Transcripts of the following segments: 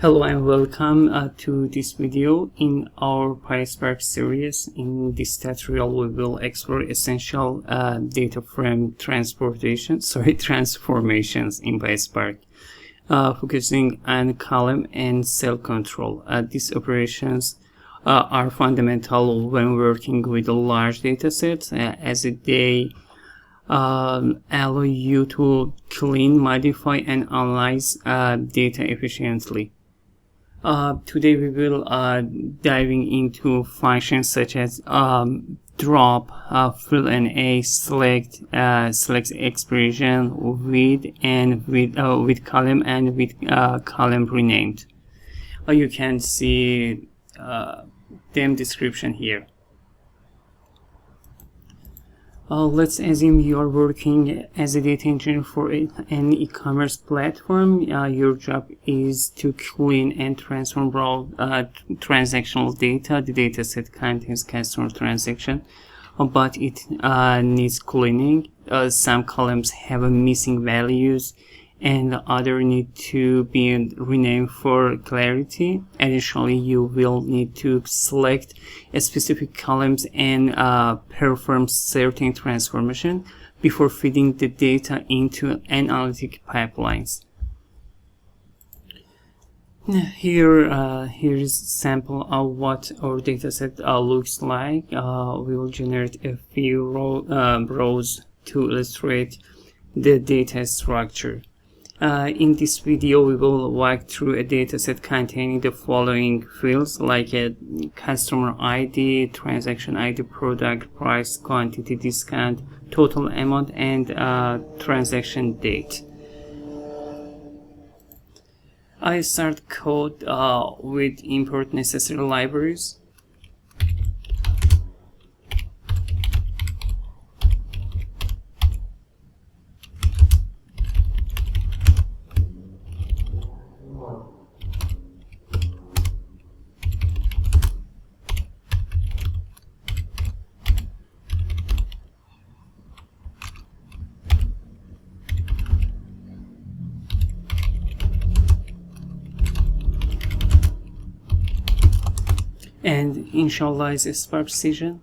Hello and welcome to this video in our PySpark series. In this tutorial, we will explore essential DataFrame transformations in PySpark, focusing on column and cell control. These operations are fundamental when working with large datasets, as they allow you to clean, modify, and analyze data efficiently. Today we will diving into functions such as drop, fillna, select, selectExpr, withColumn, and withColumnRenamed. You can see them description here. Let's assume you are working as a data engineer for an e-commerce platform. Your job is to clean and transform raw transactional data. The dataset contains customer transaction, but it needs cleaning. Some columns have missing values, and other need to be renamed for clarity. Additionally, you will need to select specific columns and perform certain transformation before feeding the data into analytic pipelines. Here is a sample of what our dataset looks like. We will generate a few rows to illustrate the data structure. In this video, we will walk through a dataset containing the following fields, like a customer ID, transaction ID, product, price, quantity, discount, total amount, and transaction date. I start code with import necessary libraries. And initialize a Spark session.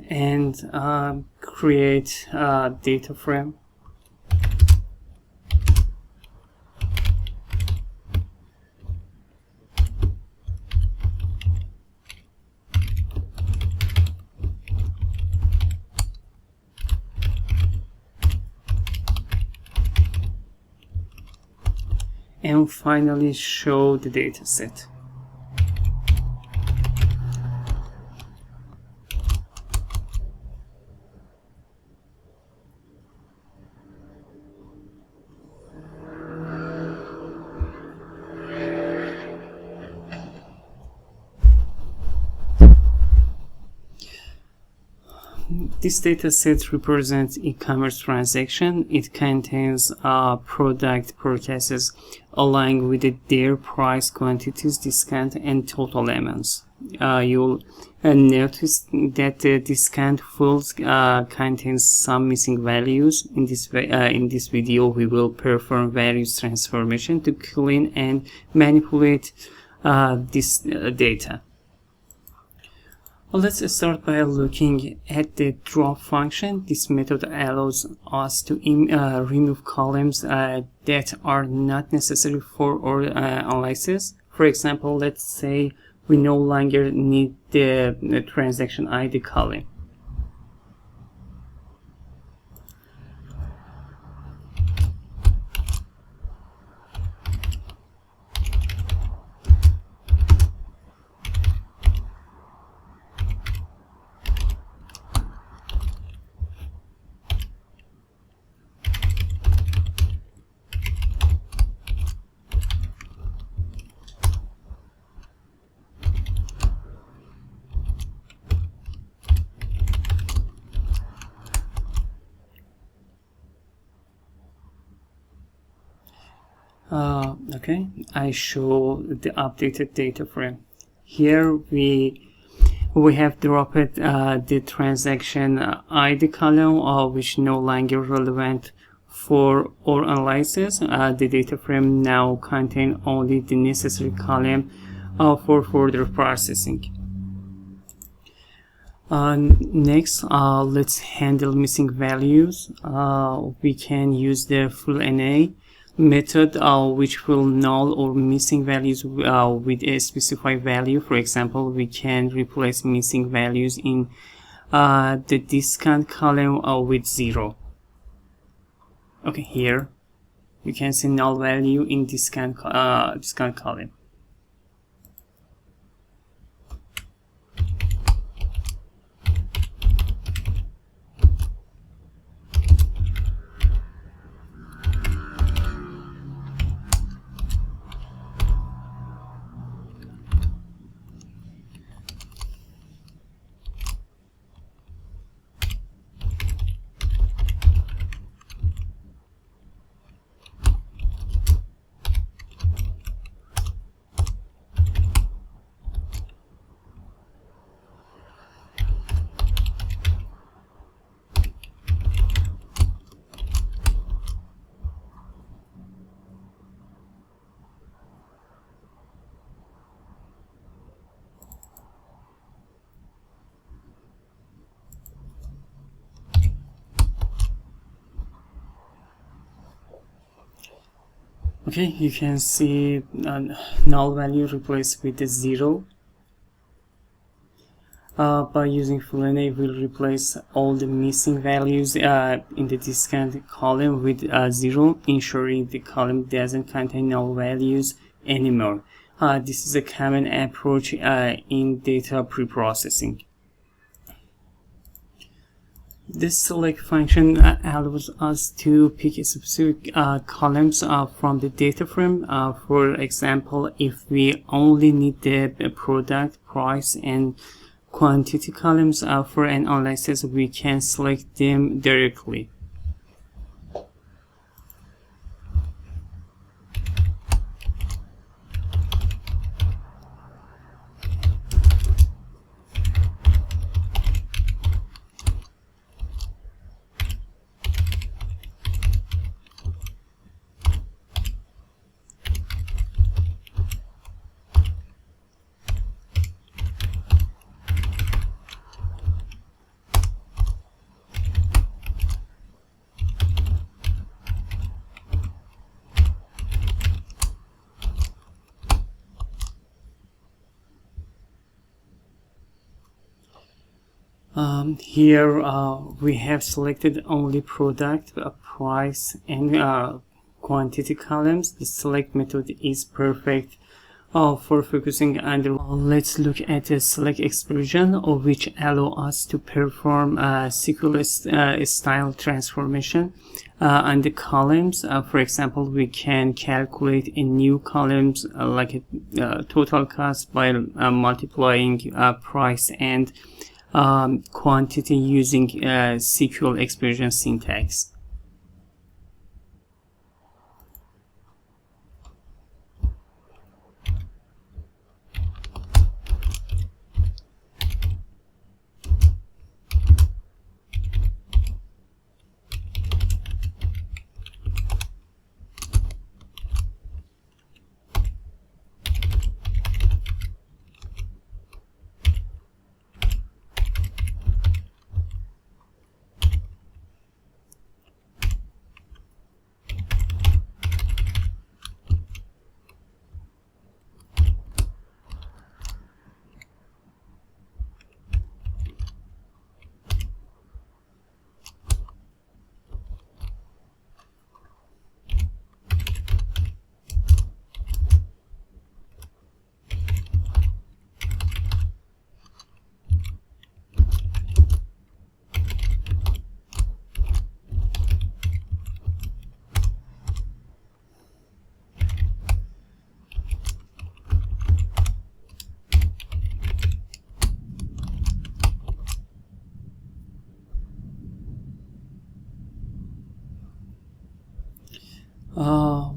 And create a DataFrame. And finally show the dataset. This dataset represents e-commerce transaction. It contains product purchases along with their price, quantities, discount, and total amounts. You'll notice that the discount field contains some missing values. In this video, we will perform various transformation to clean and manipulate this data. Let's start by looking at the drop function. This method allows us to remove columns that are not necessary for our analysis. For example, let's say we no longer need the transaction ID column. Okay, I show the updated data frame. Here we have dropped the transaction ID column, which no longer relevant for our analysis. The data frame now contain only the necessary column for further processing. Next, let's handle missing values. We can use the fillna method, which will null or missing values with a specified value. For example, we can replace missing values in the discount column with 0. Okay, here you can see null value in discount column. Okay, you can see null value replaced with the 0. By using fillna, we'll replace all the missing values in the discount column with 0, ensuring the column doesn't contain null values anymore. This is a common approach in data preprocessing. This select function allows us to pick specific columns from the data frame. For example, if we only need the product, price, and quantity columns for an analysis, we can select them directly. Here we have selected only product, price, and quantity columns. The select method is perfect for focusing on the. Let's look at the select expression, which allow us to perform SQL style transformation on the columns. For example, we can calculate a new columns like a total cost by multiplying price and quantity using SQL expression syntax.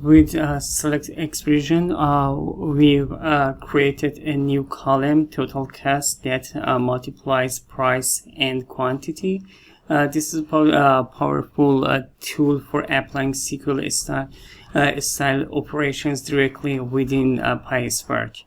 With select expression, we've created a new column, total cost, that multiplies price and quantity. This is a powerful tool for applying SQL style operations directly within PySpark.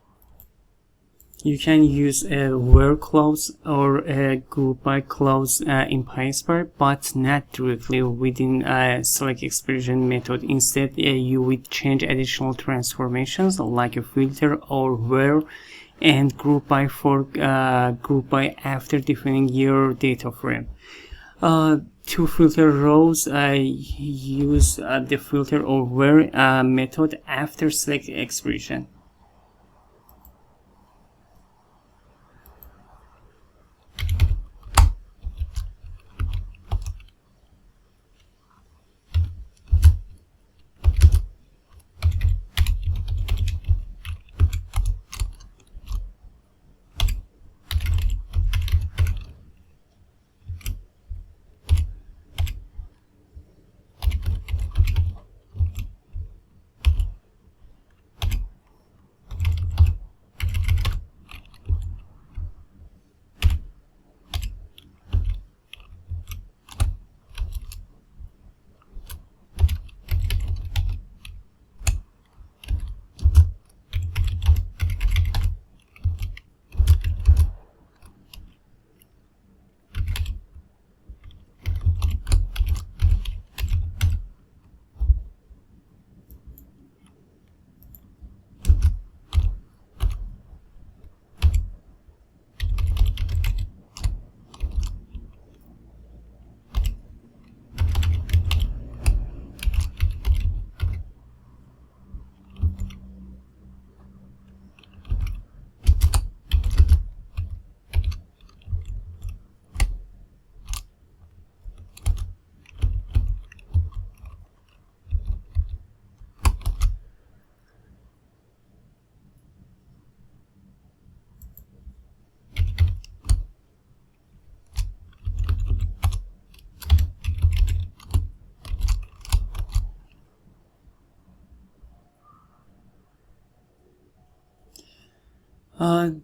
You can use a where clause or a group by clause in PySpark, but not directly within select expression method. Instead, you would change additional transformations like a filter or where and group by for group by after defining your data frame. To filter rows, use the filter or where method after select expression.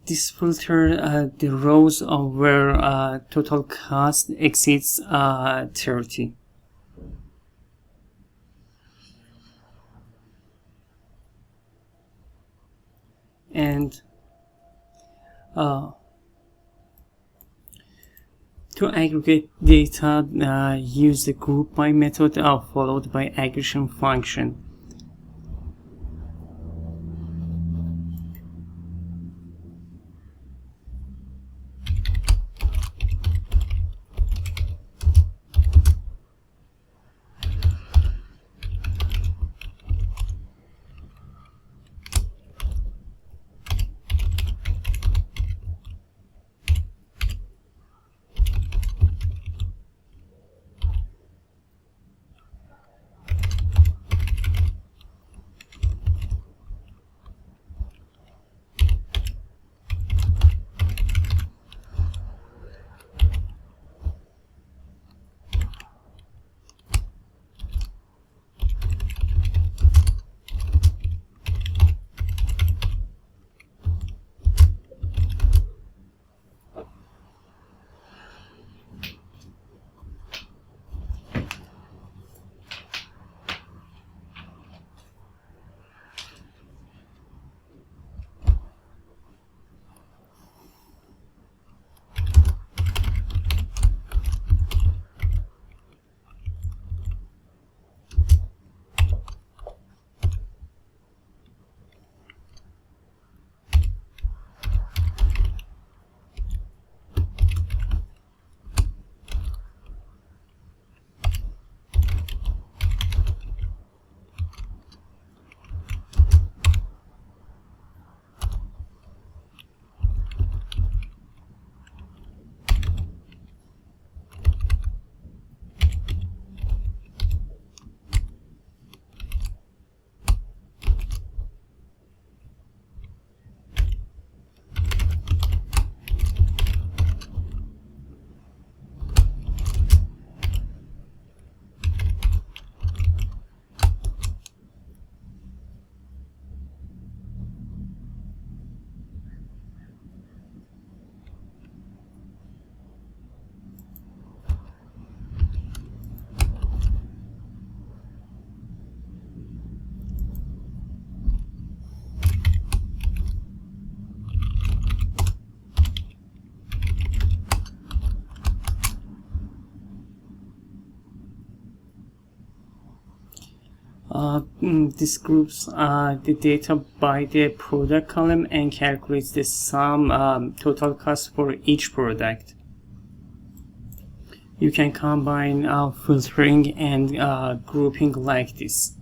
This filter the rows where total cost exceeds 30. And to aggregate data, use the group by method followed by aggregation function. this groups the data by the product column and calculates the sum total cost for each product. You can combine filtering and grouping like this.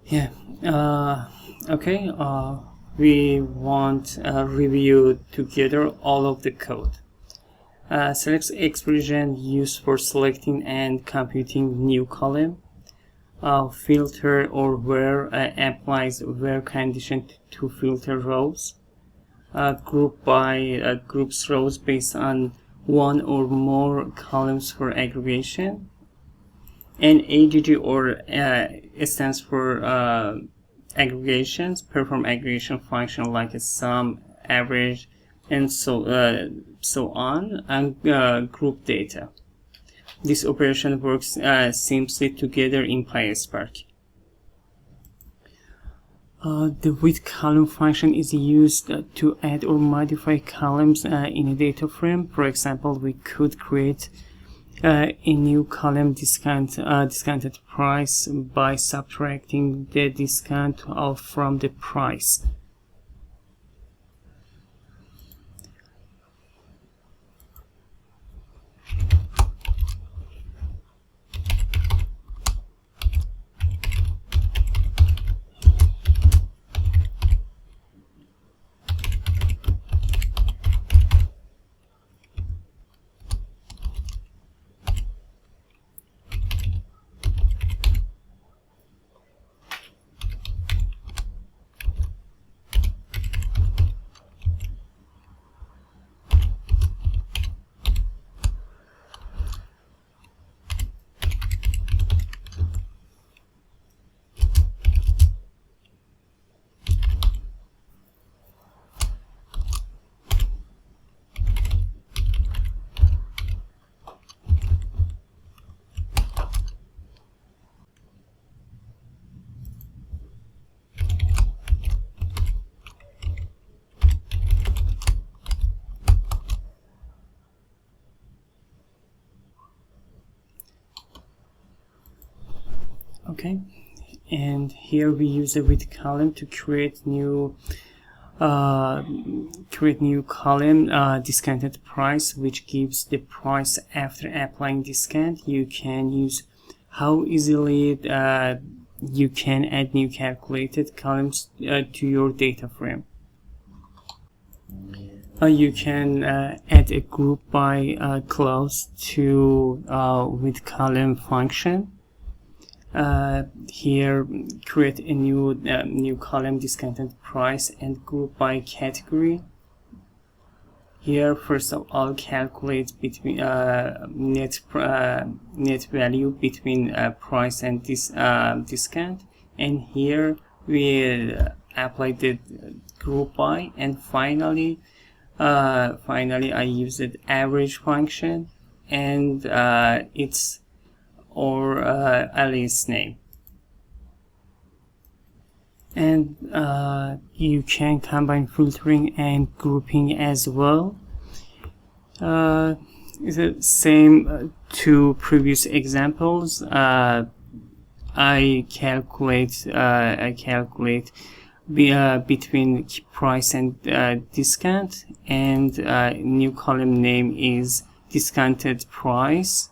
Yeah. Okay. We want to review together all of the code. Select expression used for selecting and computing new column. Filter or where applies where condition to filter rows. Group by groups rows based on one or more columns for aggregation. And AGG or stands for aggregations, perform aggregation function like a sum, average, and so on, and group data. This operation works seamlessly together in PySpark. The withColumn function is used to add or modify columns in a data frame. For example, we could create a new column discounted price by subtracting the discount from the price. Okay, and here we use a withColumn to create new column discounted price, which gives the price after applying discount. You can use how easily you can add new calculated columns to your data frame. You can add a group by clause to withColumn function. Here, create a new column, discounted price, and group by category. Here, first of all, calculate between net value between price and this discount, and here we apply the group by, and finally I used average function and its or alias name. And you can combine filtering and grouping as well. It's the same two previous examples. I calculate between price and discount, and new column name is discounted price,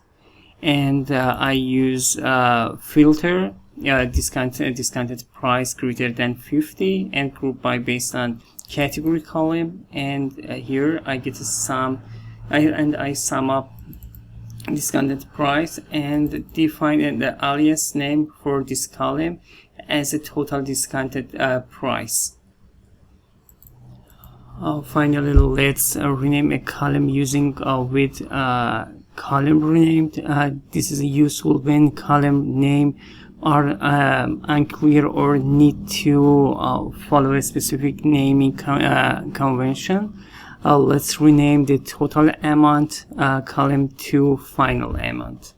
and I use filter discounted price greater than 50 and group by based on category column, and here I get a sum and I sum up discounted price and define the alias name for this column as a total discounted price. Finally, let's rename a column using withColumnRenamed. This is useful when column name are unclear or need to follow a specific naming convention. Let's rename the total amount column to final amount.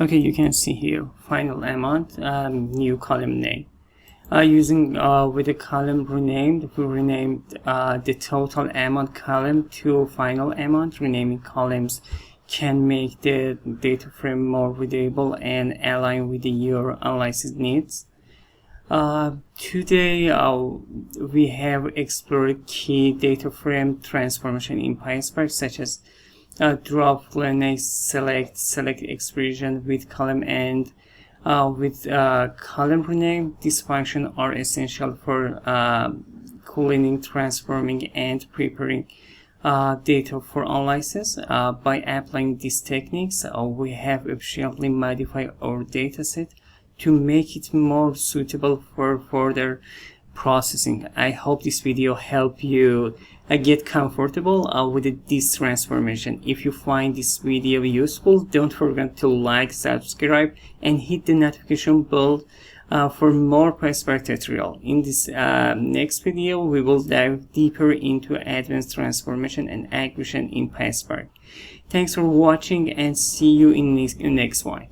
Okay, you can see here final amount, new column name. Using withColumnRenamed, we renamed the total amount column to final amount. Renaming columns can make the data frame more readable and align with your analysis needs. Today we have explored key data frame transformation in PySpark, such as drop, fillna, selectExpr, withColumn, and withColumnRenamed. These functions are essential for cleaning, transforming, and preparing data for analysis. By applying these techniques, we have efficiently modified our dataset to make it more suitable for further processing. I hope this video helped you get comfortable with this transformation. If you find this video useful, don't forget to like, subscribe, and hit the notification bell for more PySpark tutorial. In this next video, we will dive deeper into advanced transformation and aggregation in PySpark. Thanks for watching, and see you in the next one.